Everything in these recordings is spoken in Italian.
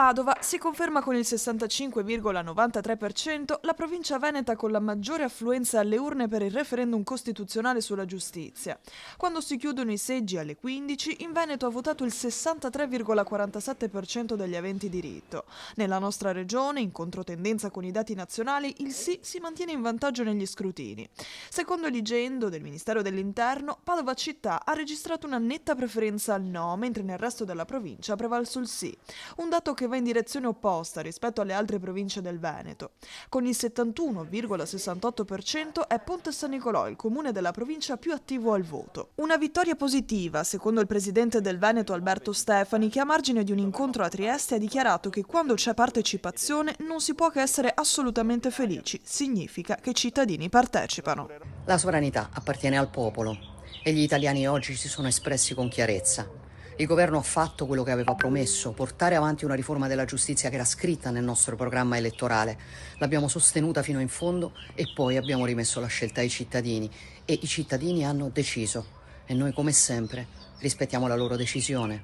Padova si conferma con il 65,93% la provincia veneta con la maggiore affluenza alle urne per il referendum costituzionale sulla giustizia. Quando si chiudono i seggi alle 15, in Veneto ha votato il 63,47% degli aventi diritto. Nella nostra regione, in controtendenza con i dati nazionali, il sì si mantiene in vantaggio negli scrutini. Secondo l'Igendo del Ministero dell'Interno, Padova città ha registrato una netta preferenza al no, mentre nel resto della provincia ha prevalso il sì. Un dato che va in direzione opposta rispetto alle altre province del Veneto. Con il 71,68% è Ponte San Nicolò il comune della provincia più attivo al voto. Una vittoria positiva, secondo il presidente del Veneto Alberto Stefani, che a margine di un incontro a Trieste ha dichiarato che quando c'è partecipazione non si può che essere assolutamente felici, significa che i cittadini partecipano. La sovranità appartiene al popolo e gli italiani oggi si sono espressi con chiarezza. Il governo ha fatto quello che aveva promesso, portare avanti una riforma della giustizia che era scritta nel nostro programma elettorale. L'abbiamo sostenuta fino in fondo e poi abbiamo rimesso la scelta ai cittadini e i cittadini hanno deciso e noi come sempre rispettiamo la loro decisione.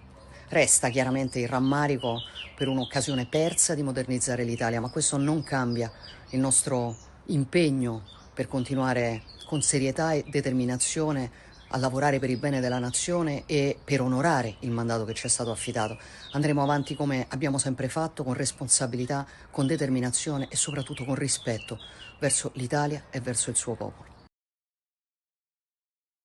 Resta chiaramente il rammarico per un'occasione persa di modernizzare l'Italia, ma questo non cambia il nostro impegno per continuare con serietà e determinazione a lavorare per il bene della nazione e per onorare il mandato che ci è stato affidato. Andremo avanti come abbiamo sempre fatto, con responsabilità, con determinazione e soprattutto con rispetto verso l'Italia e verso il suo popolo.